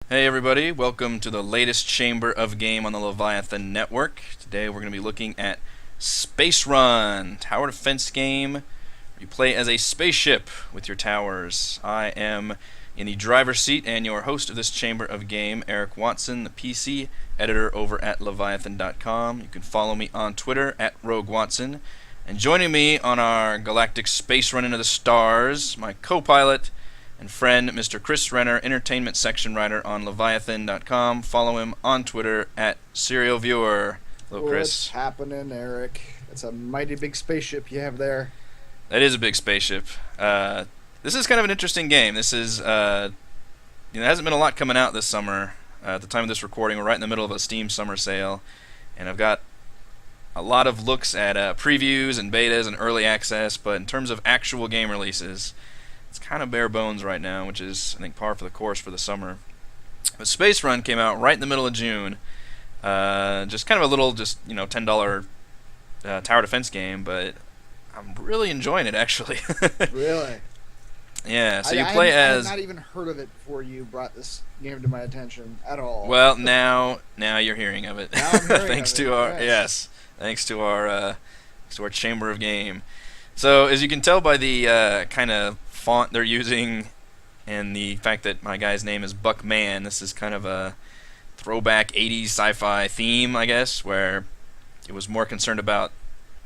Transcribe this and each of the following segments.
Hey everybody, welcome to the latest chamber of game on the Leviathan Network. Today we're going to be looking at Space Run, tower defense game where you play as a spaceship with your towers. I am in the driver's seat and your host of this chamber of game, Eric Watson, the PC editor over at Leviathan.com. You can follow me on Twitter at RogueWatson. And joining me on our galactic space run into the stars, my co-pilot and friend, Mr. Chris Renner, entertainment section writer on Leviathan.com. Follow him on Twitter at Serial Viewer. Hello, Chris. What's happening, Eric? It's a mighty big spaceship you have there. That is a big spaceship. This is kind of an interesting game. This is, there hasn't been a lot coming out this summer. At the time of this recording, we're right in the middle of a Steam summer sale, and I've got a lot of looks at previews and betas and early access, but in terms of actual game releases, it's kind of bare bones right now, which is, I think, par for the course for the summer. But Space Run came out right in the middle of June. Just kind of a little, $10 tower defense game, but I'm really enjoying it, actually. Really? Yeah, so you play I as... had not even heard of it before you brought this game to my attention at all. Well, now you're hearing of it. Now I'm hearing Thanks of to it, our... yes. Yes, thanks to our chamber of game. So, as you can tell by the kind of font they're using and the fact that my guy's name is Buckman, this is kind of a throwback 80s sci-fi theme, I guess, where it was more concerned about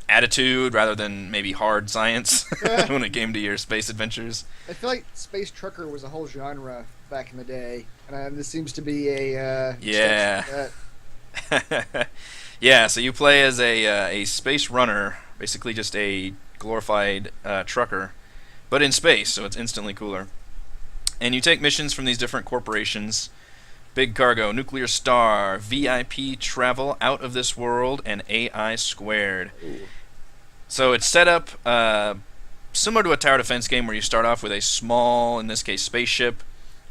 attitude rather than maybe hard science when it came to your space adventures. I feel like space trucker was a whole genre back in the day, and this seems to be a Yeah. that. Yeah, so you play as a space runner, basically just a glorified trucker, but in space, so it's instantly cooler. And you take missions from these different corporations: Big Cargo, Nuclear Star, VIP Travel, Out of This World, and AI Squared. Ooh. So it's set up similar to a tower defense game where you start off with a small, in this case, spaceship,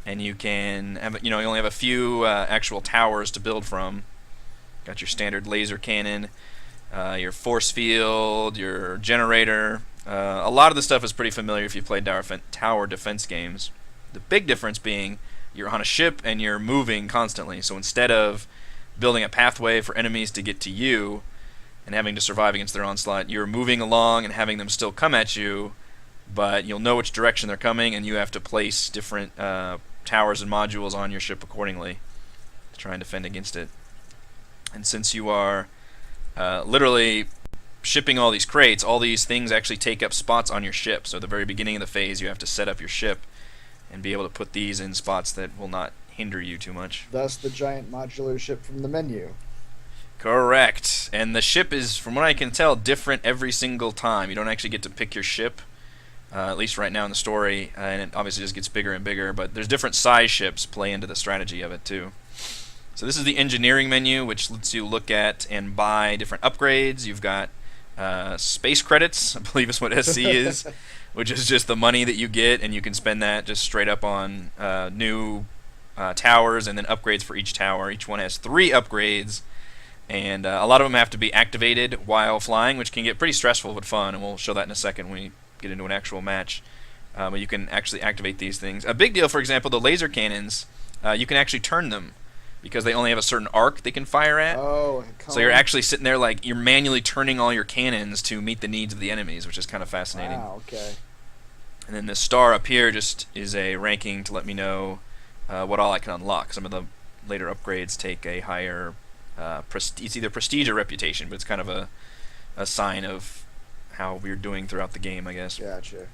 and you can have, you only have a few actual towers to build from. Got your standard laser cannon, your force field, your generator. A lot of the stuff is pretty familiar if you played tower defense games. The big difference being you're on a ship and you're moving constantly. So instead of building a pathway for enemies to get to you and having to survive against their onslaught, you're moving along and having them still come at you, but you'll know which direction they're coming, and you have to place different towers and modules on your ship accordingly to try and defend against it. And since you are literally shipping all these crates, all these things actually take up spots on your ship. So at the very beginning of the phase, you have to set up your ship and be able to put these in spots that will not hinder you too much. Thus the giant modular ship from the menu. Correct. And the ship is, from what I can tell, different every single time. You don't actually get to pick your ship, at least right now in the story, and it obviously just gets bigger and bigger, but there's different size ships play into the strategy of it too. So this is the engineering menu, which lets you look at and buy different upgrades. You've got space credits, I believe is what SC is, which is just the money that you get, and you can spend that just straight up on new towers and then upgrades for each tower. Each one has 3 upgrades, and a lot of them have to be activated while flying, which can get pretty stressful but fun, and we'll show that in a second when we get into an actual match. But you can actually activate these things. A big deal, for example, the laser cannons, you can actually turn them, because they only have a certain arc they can fire at. Oh, so you're actually sitting there like you're manually turning all your cannons to meet the needs of the enemies, which is kind of fascinating. Wow, okay. And then the star up here just is a ranking to let me know what all I can unlock. Some of the later upgrades take a higher it's either prestige or reputation, but it's kind of a sign of how we're doing throughout the game, I guess. Gotcha.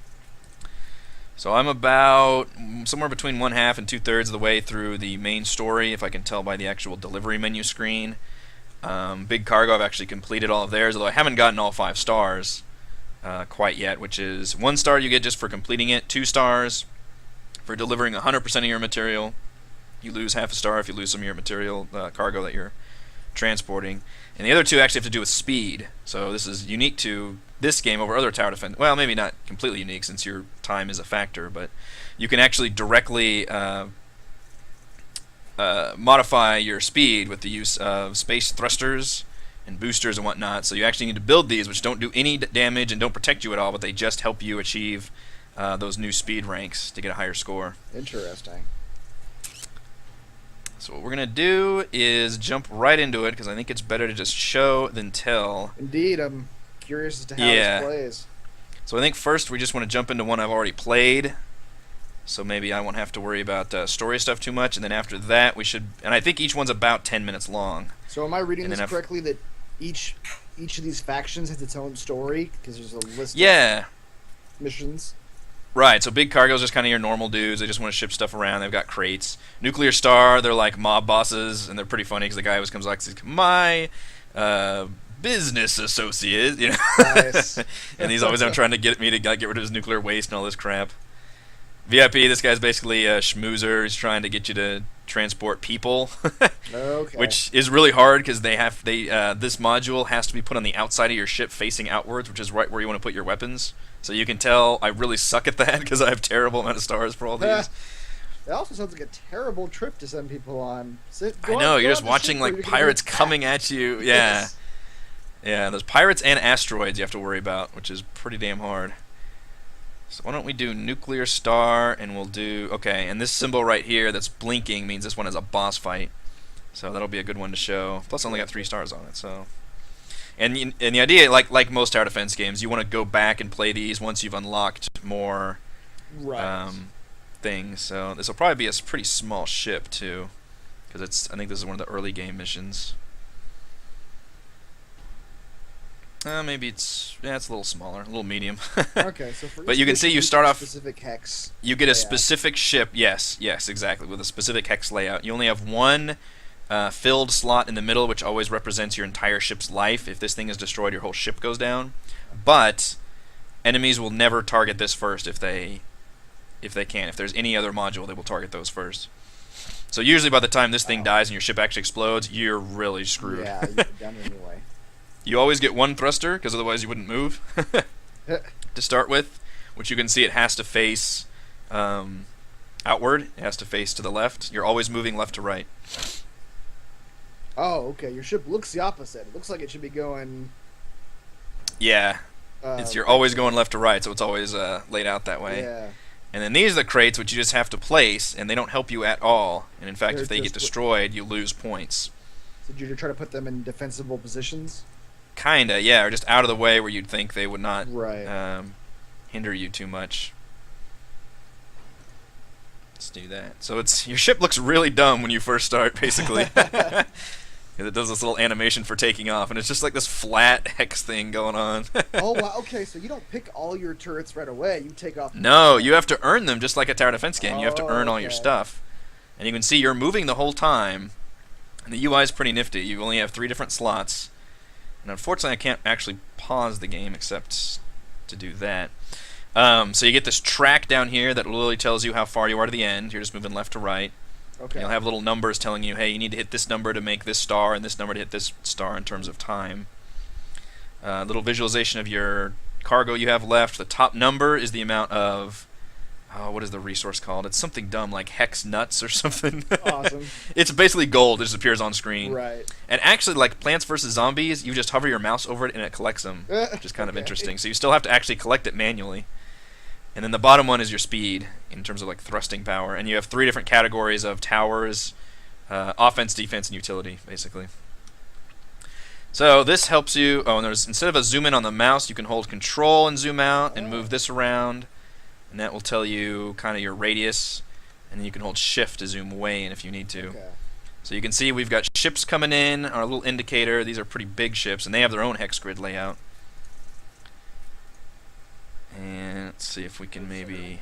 So I'm about somewhere between 1/2 and 2/3 of the way through the main story, if I can tell by the actual delivery menu screen. Big Cargo, I've actually completed all of theirs, although I haven't gotten all 5 stars quite yet, which is 1 star you get just for completing it, 2 stars for delivering 100% of your material. You lose half a star if you lose some of your material, cargo that you're transporting. And the other 2 actually have to do with speed. So this is unique to this game over other tower defense. Well, maybe not completely unique since your time is a factor, but you can actually directly modify your speed with the use of space thrusters and boosters and whatnot. So you actually need to build these, which don't do any damage and don't protect you at all, but they just help you achieve those new speed ranks to get a higher score. Interesting. So what we're going to do is jump right into it, because I think it's better to just show than tell. Indeed, I'm curious as to how Yeah. this plays. So I think first we just want to jump into one I've already played. So maybe I won't have to worry about story stuff too much. And then after that we should... And I think each one's about 10 minutes long. So am I reading And this then correctly that each of these factions has its own story? Because there's a list Yeah. of missions. Right, so big cargo's just kind of your normal dudes. They just want to ship stuff around. They've got crates. Nuclear Star, they're like mob bosses, and they're pretty funny because the guy always comes like, my business associate, you know. Nice. And he's always trying to get me to get rid of his nuclear waste and all this crap. VIP, this guy's basically a schmoozer. He's trying to get you to transport people, Okay. which is really hard because this module has to be put on the outside of your ship facing outwards, which is right where you want to put your weapons. So you can tell I really suck at that because I have terrible amount of stars for all these. It also sounds like a terrible trip to send people on. I know, you're just watching like pirates coming at you. Yeah. Yes. Yeah, there's pirates and asteroids you have to worry about, which is pretty damn hard. So why don't we do Nuclear Star, and we'll do... Okay, and this symbol right here that's blinking means this one is a boss fight. So that'll be a good one to show. Plus I only got 3 stars on it, so... And the idea, like most tower defense games, you want to go back and play these once you've unlocked more Right. things. So this will probably be a pretty small ship too, because I think this is one of the early game missions. Maybe it's a little smaller, a little medium. Okay, so for But each you can mission, see you each start off. specific hex. You get a layout. specific ship. Yes, exactly, with a specific hex layout. You only have one filled slot in the middle, which always represents your entire ship's life. If this thing is destroyed, your whole ship goes down. But enemies will never target this first if they can. If there's any other module, they will target those first. So usually by the time this thing dies and your ship actually explodes, you're really screwed. Yeah, you're done anyway. You always get one thruster, because otherwise you wouldn't move to start with, which you can see it has to face outward. It has to face to the left. You're always moving left to right. Oh, okay. Your ship looks the opposite. It looks like it should be going. Yeah, you're always going left to right, so it's always laid out that way. Yeah. And then these are the crates which you just have to place, and they don't help you at all. And in fact, They're if they get just destroyed, you lose points. So you're trying to put them in defensible positions. Kinda, yeah, or just out of the way where you'd think they would not Right. hinder you too much. Let's do that. So your ship looks really dumb when you first start, basically. It does this little animation for taking off, and it's just like this flat hex thing going on. Oh wow. Okay, so you don't pick all your turrets right away. You take off. No, you have to earn them just like a tower defense game. You have to Oh, earn all your okay. stuff. And you can see you're moving the whole time. And the UI is pretty nifty. You only have 3 different slots. And unfortunately, I can't actually pause the game except to do that. So you get this track down here that literally tells you how far you are to the end. You're just moving left to right. Okay. You'll have little numbers telling you, hey, you need to hit this number to make this star, and this number to hit this star in terms of time. Little visualization of your cargo you have left. The top number is the amount of... what is the resource called? It's something dumb like hex nuts or something. Awesome. It's basically gold. It just appears on screen. Right. And actually, like Plants vs. Zombies, you just hover your mouse over it and it collects them, which is kind of Okay. interesting. So you still have to actually collect it manually. And then the bottom one is your speed in terms of like thrusting power. And you have 3 different categories of towers, offense, defense, and utility, basically. So this helps you... Oh, and there's instead of a zoom in on the mouse, you can hold control and zoom out and move this around. And that will tell you kind of your radius. And then you can hold shift to zoom way in if you need to. Okay. So you can see we've got ships coming in, our little indicator. These are pretty big ships, and they have their own hex grid layout. And let's see if we can maybe...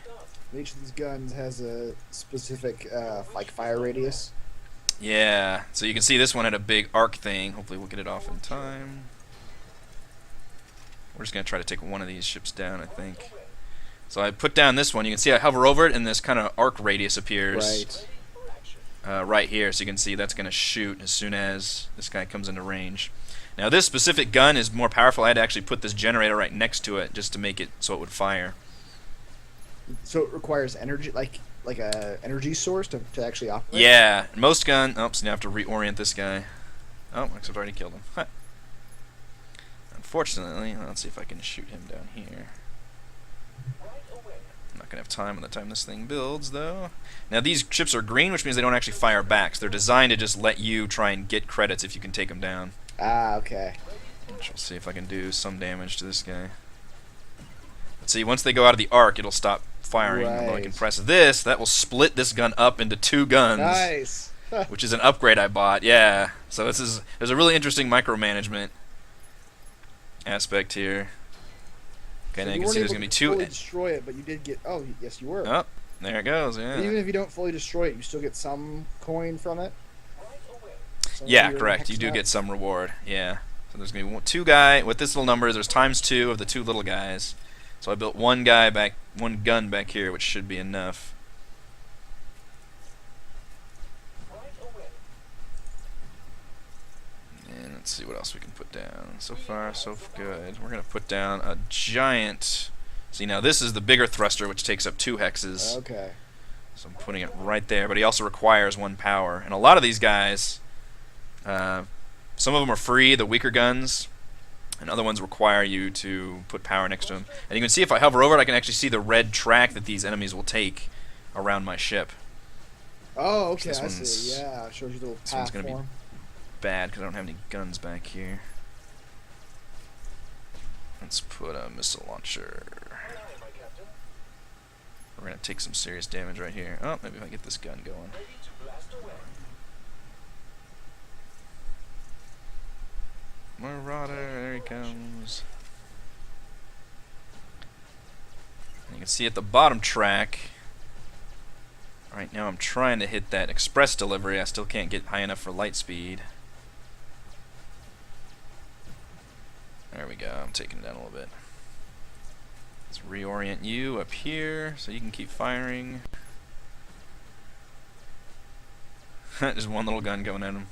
Each of these guns has a specific like fire radius. Yeah, so you can see this one had a big arc thing. Hopefully we'll get it off in time. We're just going to try to take one of these ships down, I think. So I put down this one. You can see I hover over it, and this kind of arc radius appears. Right. Right here, so you can see that's going to shoot as soon as this guy comes into range. Now this specific gun is more powerful. I had to actually put this generator right next to it just to make it so it would fire. So it requires energy, like a energy source to actually operate. Yeah, most gun... Oops, now I have to reorient this guy. Oh, I've already killed him. Huh. Unfortunately, let's see if I can shoot him down here. I'm not gonna have time by the time this thing builds, though. Now these ships are green, which means they don't actually fire back. So they're designed to just let you try and get credits if you can take them down. Ah, okay. Which we'll see if I can do some damage to this guy. Let's see, once they go out of the arc, it'll stop firing. Right. Although I can press this, that will split this gun up into 2 guns. Nice. Which is an upgrade I bought, yeah. So there's a really interesting micromanagement aspect here. Okay, So now you you can weren't see there's able going to be to 2... fully destroy it, but you did get... Oh, yes, you were. Oh, there it goes, yeah. Even if you don't fully destroy it, you still get some coin from it? Yeah, correct. You do get some reward, yeah. So there's going to be 2 guy... With this little number, there's times 2 of the 2 little guys. So I built 1 gun back here, which should be enough. And let's see what else we can put down. So far, so good. We're going to put down a giant... See, now this is the bigger thruster, which takes up 2 hexes. Okay. So I'm putting it right there, but he also requires 1 power. And a lot of these guys, some of them are free, the weaker guns, and other ones require you to put power next to them. And you can see if I hover over it, I can actually see the red track that these enemies will take around my ship. Oh, okay, This I one's- see. Yeah, it shows you the little this one's path gonna be form. Bad, because I don't have any guns back here. Let's put a missile launcher. We're going to take some serious damage right here. Oh, maybe if I get this gun going. Marauder, there he comes. And you can see at the bottom track, right now I'm trying to hit that express delivery. I still can't get high enough for light speed. There we go, I'm taking it down a little bit. Let's reorient you up here so you can keep firing. There's 1 little gun going at him.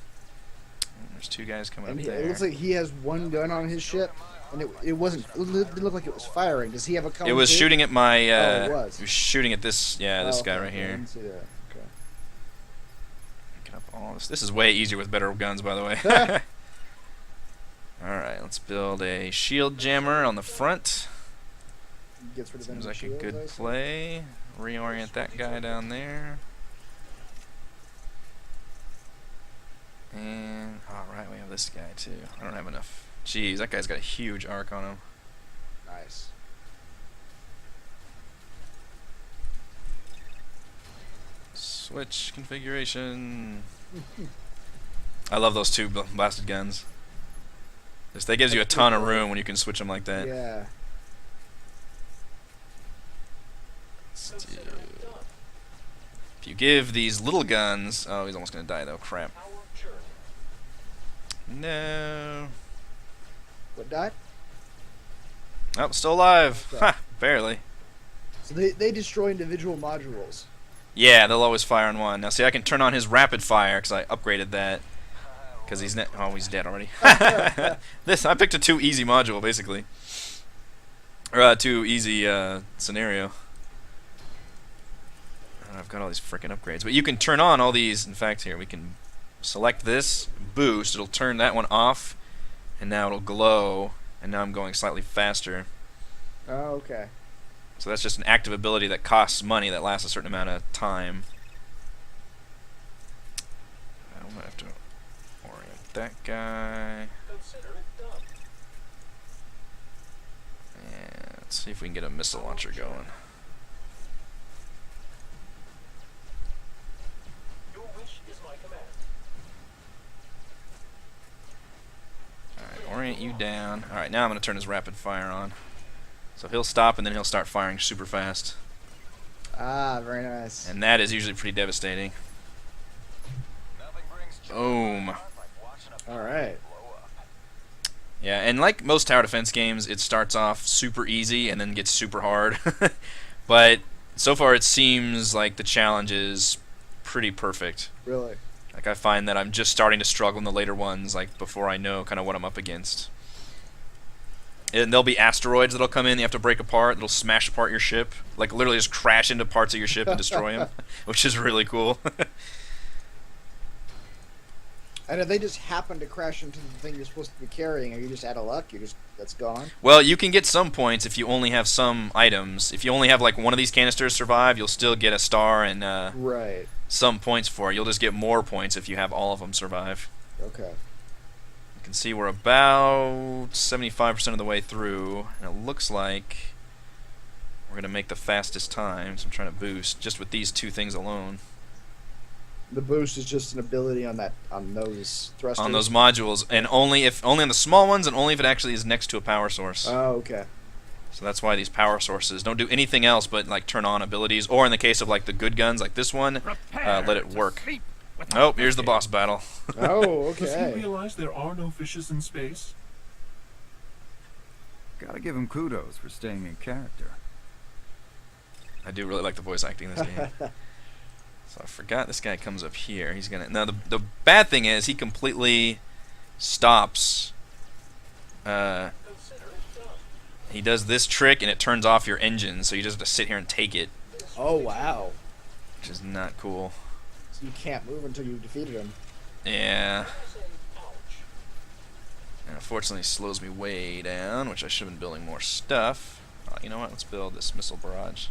There's 2 guys coming And up it there. looks like he has 1 gun on his ship, and it wasn't. It didn't look like it was firing. Does he have a cone? It was too? shooting at my. Oh, it was. It was shooting at this. Yeah, this Oh, guy okay, right I here. didn't see that. Okay. Picking up all this. This is way easier with better guns, by the way. All right, let's build a shield jammer on the front. Gets rid of Seems enemy like a shields, good I see. play. Reorient that guy down there. And alright, we have this guy too. I don't have enough. Jeez, that guy's got a huge arc on him. Nice. Switch configuration. I love those 2 blasted guns. Just that gives you a ton of room when you can switch them like that. Yeah. Let's do- If you give these little guns... Oh, he's almost going to die though. Crap. No. What died? Oh, still alive. Okay. Ha! Barely. So they destroy individual modules. Yeah, they'll always fire on 1. Now, see, I can turn on his rapid fire because I upgraded that. Because he's he's dead already. I picked a too easy module, basically. Or a too easy scenario. I've got all these freaking upgrades. But you can turn on all these. In fact, here, we can select this, boost. It'll turn that one off. And now it'll glow. And now I'm going slightly faster. Oh, okay. So that's just an active ability that costs money that lasts a certain amount of time. I'm gonna have to orient that guy. And let's see if we can get a missile launcher going. Alright, orient you down. Alright, now I'm gonna turn his rapid fire on. So he'll stop and then he'll start firing super fast. Ah, very nice. And that is usually pretty devastating. Boom. All right. Yeah, and like most tower defense games, it starts off super easy and then gets super hard. But so far it seems like the challenge is pretty perfect. Really. Like I find that I'm just starting to struggle in the later ones, like before I know kind of what I'm up against. And there'll be asteroids that'll come in, you have to break apart, that'll smash apart your ship. Like literally just crash into parts of your ship and destroy them, which is really cool. And if they just happen to crash into the thing you're supposed to be carrying, are you just out of luck? That's gone. Well, you can get some points if you only have some items. If you only have like one of these canisters survive, you'll still get a star and Right. some points for it. You'll just get more points if you have all of them survive. Okay. You can see we're about 75% of the way through, and it looks like we're going to make the fastest time, so I'm trying to boost just with these two things alone. The boost is just an ability on those thrusters. On those modules, and only on the small ones, and only if it actually is next to a power source. Oh, okay. So that's why these power sources don't do anything else but like turn on abilities, or in the case of like the good guns like this one, let it work. Oh, here's the boss battle. Oh, okay. Does he realize there are no fishes in space? Gotta give him kudos for staying in character. I do really like the voice acting in this game. So I forgot this guy comes up here. He's gonna now the bad thing is he completely stops. He does this trick and it turns off your engine, so you just have to sit here and take it, Oh, wow. which is not cool. So you can't move until you've defeated him. Yeah. And unfortunately, it slows me way down, which I should have been building more stuff. You know what? Let's build this missile barrage.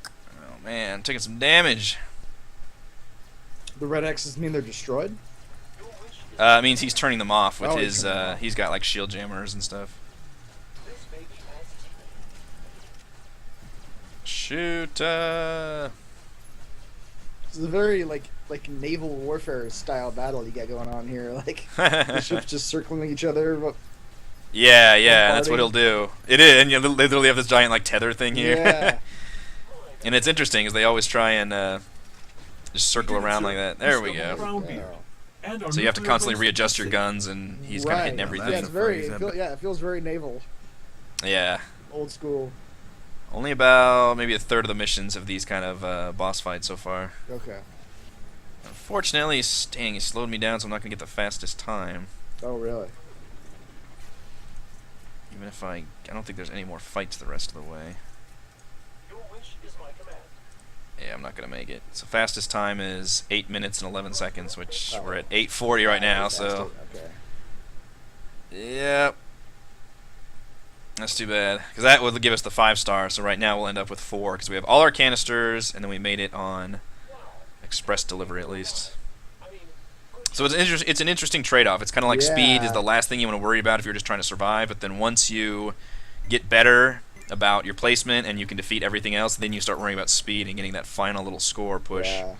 Oh man, taking some damage. The red X's mean they're destroyed? It means he's turning them off with Oh, his. he's turning them off. He's got like shield jammers and stuff. Shoot! This is a very like naval warfare style battle you got going on here. Like the ships just circling each other. Yeah, that's what Bombarding. he'll do. It is, and you literally have this giant like tether thing here. Yeah. And it's interesting because they always try and just circle around like that. There we go. Ground beer. And our So you have to nuclear constantly waste readjust your facility. guns, and he's kind of hitting Right. everything. Yeah, it's very. Phrase, It feels very naval, Yeah. old school. Only about maybe a third of the missions have these kind of boss fights so far. Okay. Unfortunately, he slowed me down, so I'm not going to get the fastest time. Oh, really? Even if I don't think there's any more fights the rest of the way. Your wish is my command. Yeah, I'm not going to make it. So fastest time is 8 minutes and 11 seconds, which Oh. we're at 8:40 right now, so... Okay. Yep. That's too bad, because that would give us the 5 star, so right now we'll end up with 4, because we have all our canisters, and then we made it on express delivery at least. So it's an interesting trade-off. It's kind of like speed is Yeah. the last thing you want to worry about if you're just trying to survive, but then once you get better about your placement and you can defeat everything else, then you start worrying about speed and getting that final little score push. Yeah.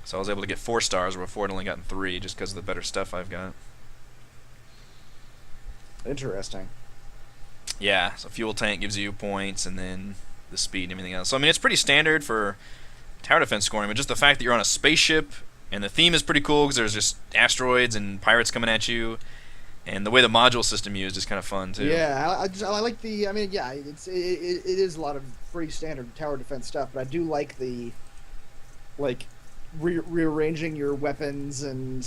So I was able to get 4 stars where before I'd only gotten 3 just because of the better stuff I've got. Interesting. Yeah, so fuel tank gives you points, and then the speed and everything else. So I mean, it's pretty standard for tower defense scoring, but just the fact that you're on a spaceship, and the theme is pretty cool because there's just asteroids and pirates coming at you, and the way the module system used is kind of fun too. Yeah, I like the. I mean, yeah, it is a lot of pretty standard tower defense stuff, but I do like the rearranging your weapons and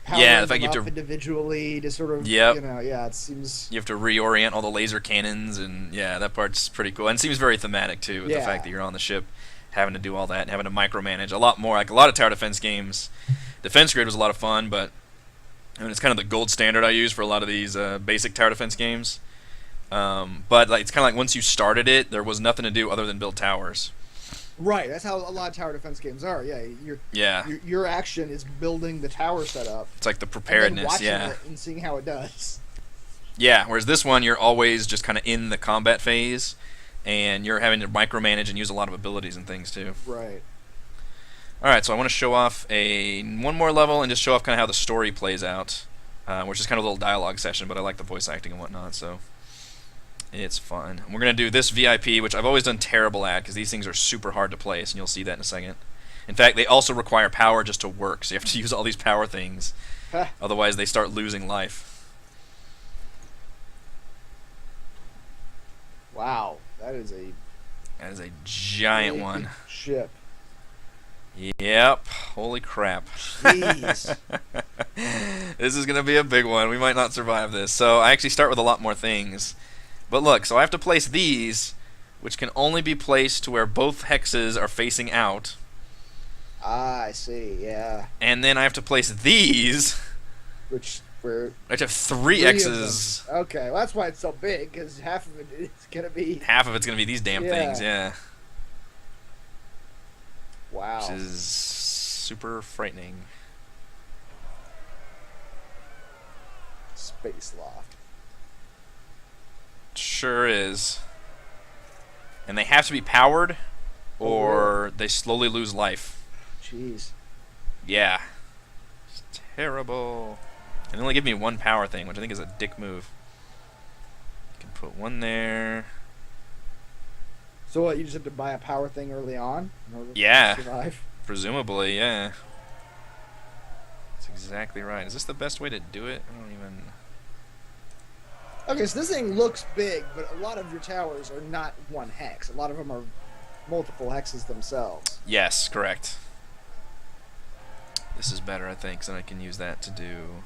powering the fact you them have up to- individually to sort of Yep. yeah, it seems You have to reorient all the laser cannons, and yeah, that part's pretty cool. And it seems very thematic too, with the Yeah. fact that you're on the ship, having to do all that, and having to micromanage a lot more. Like a lot of tower defense games, Defense Grid was a lot of fun, but I mean, it's kind of the gold standard I use for a lot of these basic tower defense games. But like, it's kind of like once you started it, there was nothing to do other than build towers. right. That's how a lot of tower defense games are. Yeah, Yeah, your action is building the tower setup, it's like the and then preparedness. watching Yeah. it and seeing how it does. Yeah, whereas this one, you're always just kind of in the combat phase, and you're having to micromanage and use a lot of abilities and things too. Right. Alright, so I want to show off one more level and just show off kind of how the story plays out, which is kind of a little dialogue session, but I like the voice acting and whatnot, so it's fun. And we're going to do this VIP, which I've always done terrible at, because these things are super hard to place, and you'll see that in a second. In fact, they also require power just to work, so you have to use all these power things, Huh. otherwise they start losing life. Wow, that is a That is a giant big one. ship. Yep. Holy crap. Jeez. This is going to be a big one. We might not survive this. So I actually start with a lot more things. But look, so I have to place these, which can only be placed to where both hexes are facing out. Ah, I see. Yeah. And then I have to place these. Which were I have three three of X's. them. Okay, well, that's why it's so big, because half of it is gonna be. Half of it's gonna be these damn things, yeah. Wow. Which is super frightening. Space loft. Sure is. And they have to be powered, or they slowly lose life. Jeez. Yeah. It's terrible. And they only give me one power thing, which I think is a dick move. You can put one there. So what? You just have to buy a power thing early on in order Yeah. to survive. Presumably, yeah. That's exactly right. Is this the best way to do it? I don't even... Okay, so this thing looks big, but a lot of your towers are not one hex. A lot of them are multiple hexes themselves. Yes, correct. This is better, I think, so I can use that to do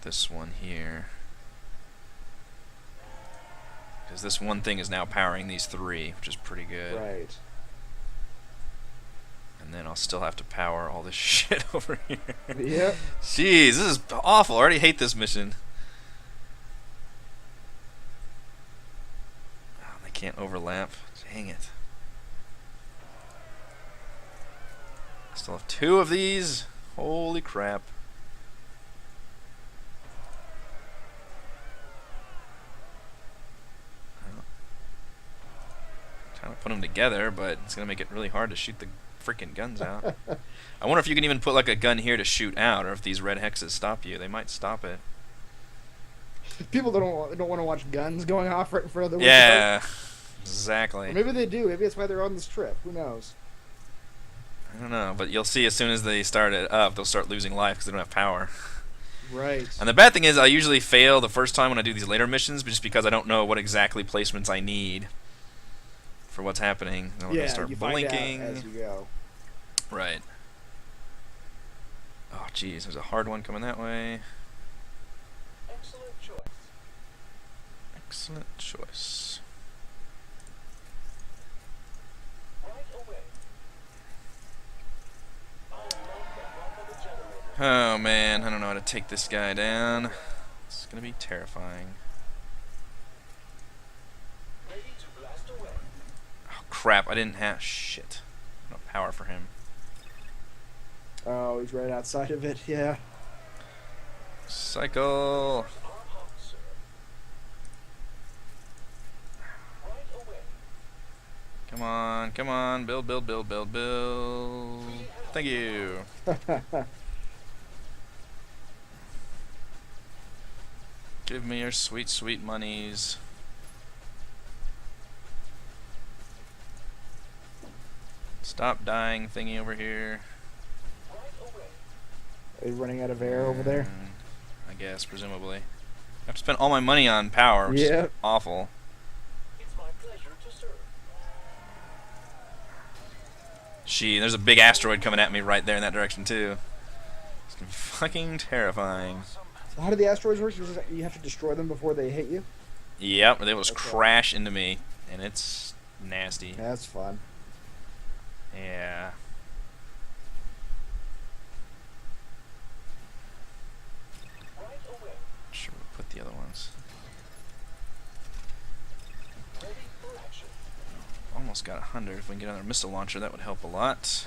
this one here. Because this one thing is now powering these three, which is pretty good. Right. And then I'll still have to power all this shit over here. Yep. Jeez, this is awful. I already hate this mission. Oh, they can't overlap. Dang it. I still have two of these. Holy crap. Trying to put them together, but it's going to make it really hard to shoot the freaking guns out. I wonder if you can even put like a gun here to shoot out, or if these red hexes stop you. They might stop it. People don't want to watch guns going off right in front of the window. Yeah, exactly. Or maybe they do. Maybe that's why they're on this trip. Who knows? I don't know, but you'll see as soon as they start it up, they'll start losing life because they don't have power. Right. And the bad thing is I usually fail the first time when I do these later missions, but just because I don't know what exactly placements I need for what's happening. Then we're Yeah, gonna start you blinking. find out as you go. Right. Oh, jeez, there's a hard one coming that way. Excellent choice. Excellent choice. Right away. I like the rock of the generator. Oh man, I don't know how to take this guy down. It's gonna be terrifying. Ready to blast away. Oh crap, I didn't have shit. No power for him. Oh, he's right outside of it. Yeah. Cycle. Our hot, sir. Right away. Come on, build, build, build, build, build. Thank you. Give me your sweet, sweet monies. Stop dying, thingy over here. Right away. Are you running out of air over there? I guess, presumably. I have to spend all my money on power, which Yeah. is awful. It's my pleasure to serve. Gee, there's a big asteroid coming at me right there in that direction, too. It's gonna be fucking terrifying. So how do the asteroids work? You have to destroy them before they hit you? Yep, they will just Okay. crash into me, and it's nasty. That's fun. Yeah. Right away. Sure, we'll put the other ones. Ready for action. Almost got 100. If we can get another missile launcher, that would help a lot.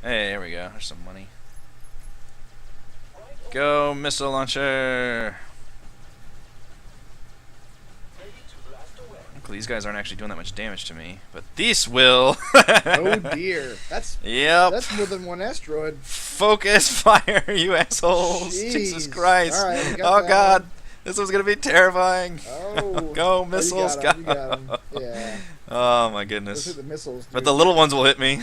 Hey, there we go. There's some money. Right away. Go, missile launcher! Ready to blast away. Luckily, these guys aren't actually doing that much damage to me, but these will. Oh dear. That's Yep. more than one asteroid. Focus fire, you assholes! Jesus Jeez. Christ! All right, we got Oh that God, one. this one's gonna be terrifying. Oh. Go Oh, missiles, you go! got 'em. Yeah. Oh my Those goodness! are the missiles. But dude. the little ones will hit me.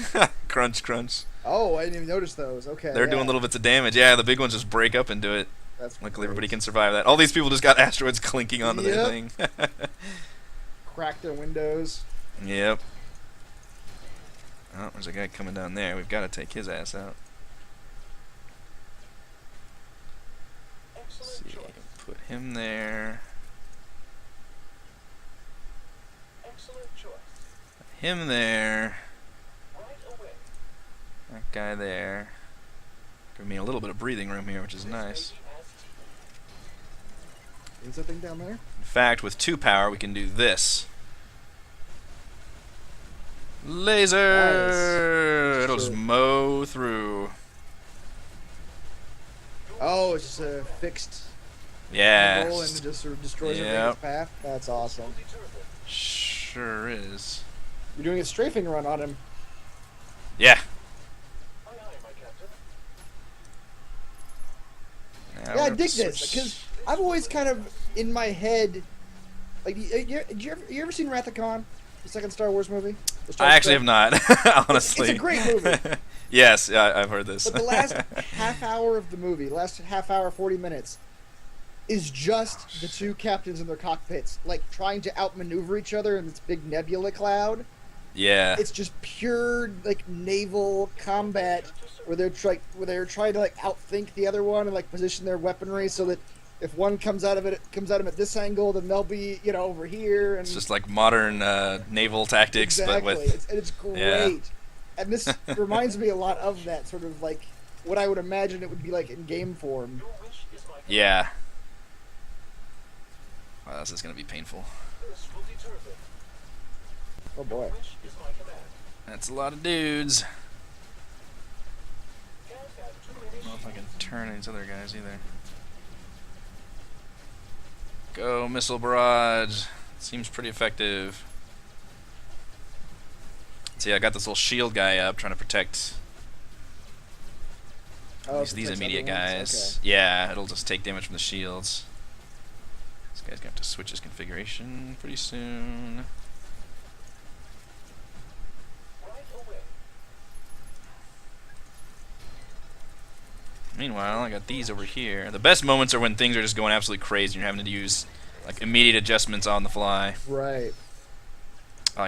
Crunch, crunch. Oh, I didn't even notice those. Okay. They're yeah. doing little bits of damage. Yeah, the big ones just break up into it. That's Luckily, everybody great. can survive that. All these people just got asteroids clinking onto their Yep. thing. Crack their windows. Yep. Oh, there's a guy coming down there. We've got to take his ass out. Let's Excellent see. choice. Put him there. Excellent choice. Him there. Right away. guy there. Give me a little bit of breathing room here, which is nice. Is that thing down there? In fact, with 2 power, we can do this. Laser! Nice. It'll just Sure. mow through. Oh, it's just a fixed Yeah. angle and it just sort of destroys everything in Yep. its path. That's awesome. Sure is. You're doing a strafing run on him. Yeah. Aye, aye, my captain. Now Yeah, I we're dig switch- this because I've always kind of in my head, like, you ever seen Wrath of Khan, the second Star Wars movie? The Star I actually Trek? have not, honestly. It's a great movie. Yes, yeah, I've heard this. But the last half hour of the movie, last half hour, 40 minutes, is just the 2 captains in their cockpits, like trying to outmaneuver each other in this big nebula cloud. Yeah. It's just pure like naval combat where they're trying to like outthink the other one and like position their weaponry so that if one comes out of them at this angle, then they'll be over here. And It's just like modern naval tactics, exactly, but with it's great. yeah. And this reminds me a lot of that sort of like what I would imagine it would be like in game form. Your wish is my command. yeah. Wow, this is gonna be painful. This will determine. Oh boy. Wish is my command. That's a lot of dudes. Can't have too I many don't know if I can shields. turn these other guys either. Go, missile barrage. Seems pretty effective. See, I got this little shield guy up trying to protect Oh, these protects immediate other ones? guys. Yeah, it'll just take damage from the shields. This guy's gonna have to switch his configuration pretty soon. Right away. Meanwhile, I got these over here. The best moments are when things are just going absolutely crazy and you're having to use like immediate adjustments on the fly. Right.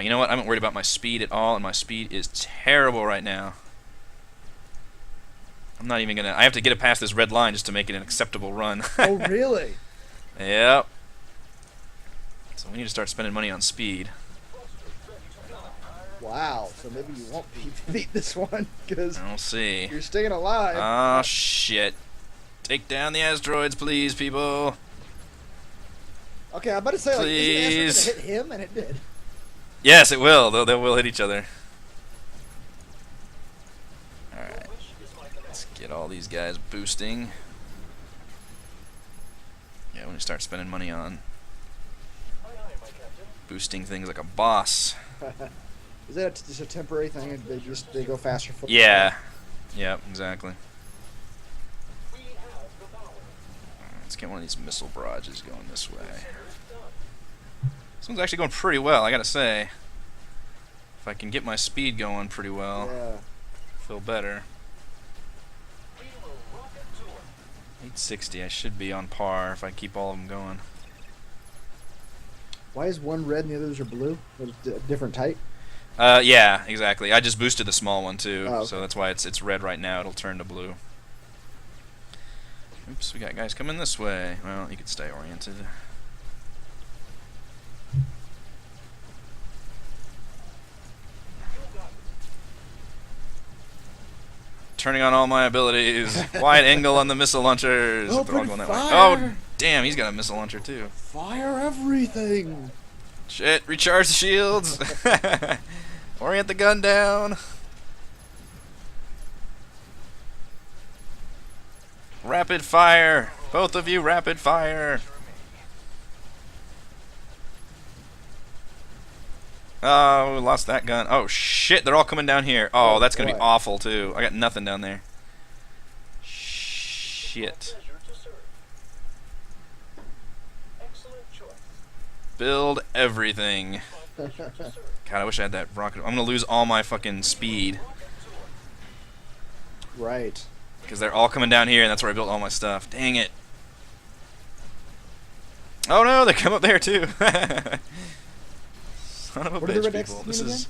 You know what? I'm not worried about my speed at all, and my speed is terrible right now. I'm not even gonna. I have to get it past this red line just to make it an acceptable run. Oh really? Yep. So we need to start spending money on speed. Wow. So maybe you won't beat this one because We'll see. you're staying alive. Oh shit! Take down the asteroids, please, people. Okay, I'm about to say like, Please. isn't it gonna hit him? And it did. Yes, it will. They will hit each other. All right. Wish is my command. Let's get all these guys boosting. Yeah, when you start spending money on Aye, aye, my captain. boosting things like a boss. Is that just a temporary thing? They go faster. For Yeah. Yep, exactly. We have the power. Let's get one of these missile barrages going this way. Consider it done. This one's actually going pretty well, I gotta say. If I can get my speed going pretty well, Yeah. feel better. We will rock it to him. 860, I should be on par if I keep all of them going. Why is one red and the others are blue? It's a different type. Yeah, exactly. I just boosted the small one too, Oh, okay. so that's why it's red right now. It'll turn to blue. Oops, we got guys coming this way. Well, you could stay oriented. Turning on all my abilities. Wide angle on the missile launchers. They're all Open going that way. fire! Oh, damn, he's got a missile launcher too. Fire everything. Shit, recharge the shields. Orient the gun down. Rapid fire. Both of you, rapid fire. Oh, we lost that gun. Oh, shit, they're all coming down here. Oh, Oh, that's going to be boy. awful, too. I got nothing down there. Shit. Pleasure to serve. Excellent choice. Build everything. My pleasure to serve. God, I wish I had that rocket. I'm going to lose all my fucking speed. Right. Because they're all coming down here, and that's where I built all my stuff. Dang it. Oh no, they come up there too. Son of a What are the bitch, red people. X's This mean is.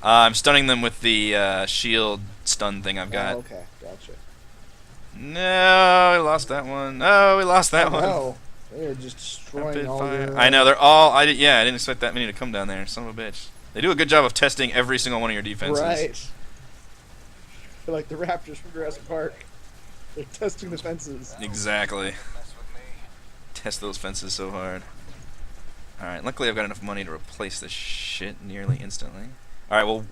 I'm stunning them with the shield stun thing I've got. Oh, okay, gotcha. No, we lost that one. No, we lost that one. No, they're just destroying Rapid all fire. your. I know they're all. I didn't expect that many to come down there. Son of a bitch. They do a good job of testing every single one of your defenses. Right. They're like the raptors from Jurassic Park. They're testing the fences. Exactly. Mess with me. Test those fences so hard. Alright, luckily I've got enough money to replace this shit nearly instantly. Alright,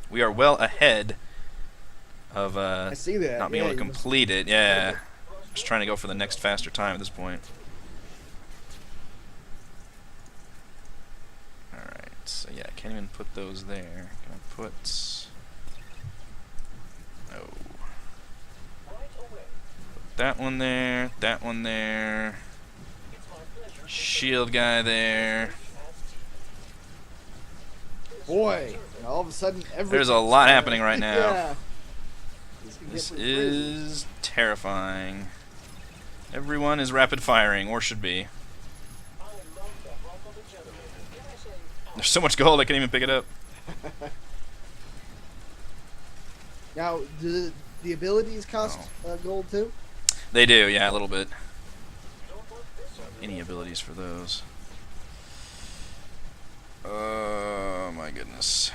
we are well ahead of I see that. not being able to you must- complete it. Yeah. Just trying to go for the next faster time at this point. Alright, so yeah, I can't even put those there. Can I put... No. Right away. That one there, that one there. It's my pleasure. Shield guy there. Boy, and all of a sudden, There's a lot happening right now. Yeah. This is terrifying. Everyone is rapid firing, or should be. I love the hum of a generator. Can I say, There's so much gold I can't even pick it up. Now, do the abilities cost gold too? They do, yeah, a little bit. don't want this on Any abilities for those? Oh my goodness.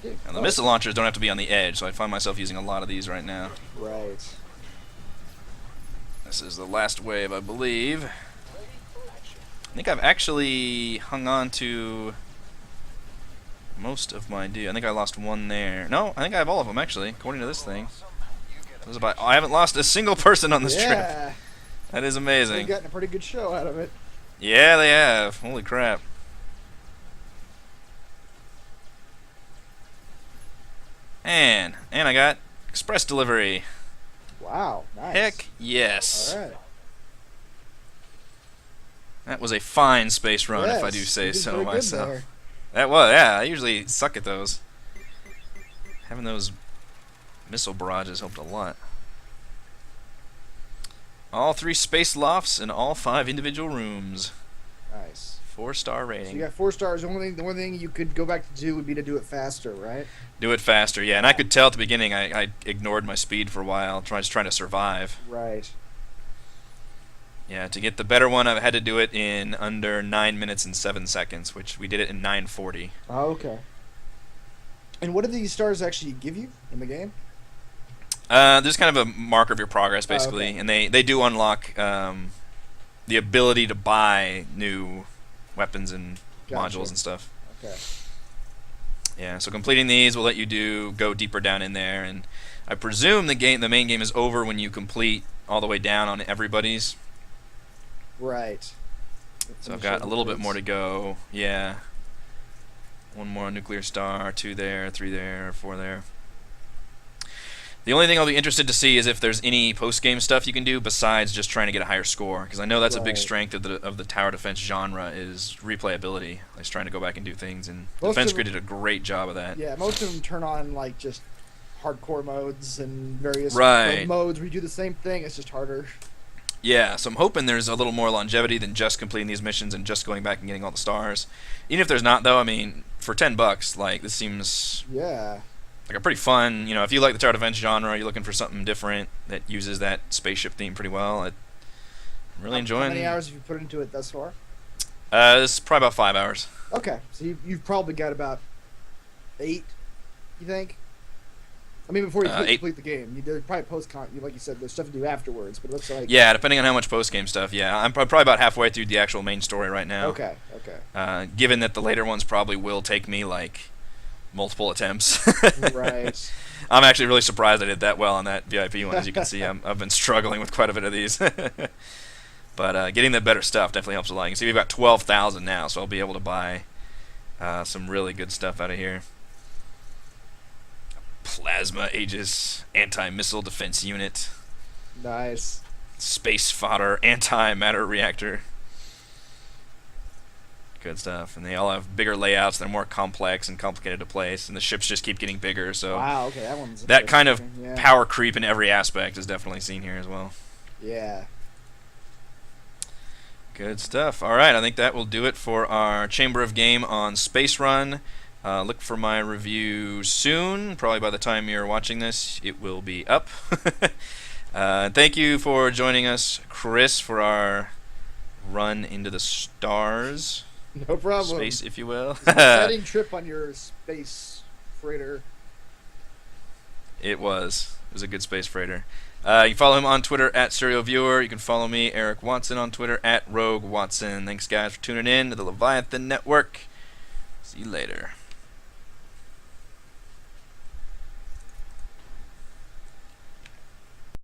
Okay. And the missile launchers don't have to be on the edge, so I find myself using a lot of these right now. Right. This is the last wave, I believe. ready for action. I think I've actually hung on to most of my I think I lost one there. No, I think I have all of them actually, according to this thing. It was about, I haven't lost a single person on this trip. Yeah. That is They've amazing. gotten a pretty good show out of it. Yeah, they have. Holy crap. And I got express delivery. Wow. Nice. Heck yes. All right. That was a fine space run, if I do Yes, say you did so very good myself. there. That was, yeah. I usually suck at those. Having those missile barrages helped a lot. All 3 space lofts and all 5 individual rooms. Nice. 4-star So rating. you got 4 stars. The only thing you could go back to do would be to do it faster, right? Do it faster, yeah. And I could tell at the beginning I ignored my speed for a while, just trying to survive. Right. Yeah, to get the better one, I've had to do it in under 9 minutes and 7 seconds, which we did it in 9:40. Oh, okay. And what do these stars actually give you in the game? There's kind of a marker of your progress, basically, okay. and they do unlock the ability to buy new weapons and Gotcha. modules and stuff. Okay. Yeah, so completing these will let you go deeper down in there, and I presume the main game is over when you complete all the way down on everybody's. Right. So I've got a little bit more to go. Yeah. 1 more nuclear star, 2 there, 3 there, 4 there. The only thing I'll be interested to see is if there's any post-game stuff you can do besides just trying to get a higher score, because I know that's a big Right. strength of the tower defense genre is replayability. Like trying to go back and do things, and Most Defense of Grid did a great job of that. Yeah, most of them turn on like just hardcore modes and various Right. modes where you do the same thing. It's just harder. Yeah, so I'm hoping there's a little more longevity than just completing these missions and just going back and getting all the stars. Even if there's not, though, I mean, for $10, like, this seems Yeah. like a pretty fun, if you like the tower defense genre, you're looking for something different that uses that spaceship theme pretty well. I'm really enjoying. How many hours have you put into it thus far? This is probably about 5 hours. Okay, so you've probably got about 8, you think? I mean, before you 8. complete the game, there's probably like you said, there's stuff to do afterwards. But it looks like Yeah, depending on how much post-game stuff, yeah. I'm probably about halfway through the actual main story right now. Okay. Given that the later ones probably will take me, like, multiple attempts. Right. I'm actually really surprised I did that well on that VIP one. As you can see, I've been struggling with quite a bit of these. But getting the better stuff definitely helps a lot. You can see we've got 12,000 now, so I'll be able to buy some really good stuff out of here. Plasma Aegis, anti-missile defense unit, Nice. space fodder, anti-matter reactor. Good stuff. And they all have bigger layouts. They're more complex and complicated to place, and the ships just keep getting bigger. So Wow. Okay, that one's that kind of interesting, yeah. power creep in every aspect is definitely seen here as well. Yeah. Good stuff. All right, I think that will do it for our Chamber of Game on Space Run. Look for my review soon. Probably by the time you're watching this, it will be up. Thank you for joining us, Chris, for our run into the stars. No problem. Space, if you will. Exciting trip on your space freighter. It was. It was a good space freighter. You can follow him on Twitter at Serial Viewer. You can follow me, Eric Watson, on Twitter at Rogue Watson. Thanks, guys, for tuning in to the Leviathan Network. See you later.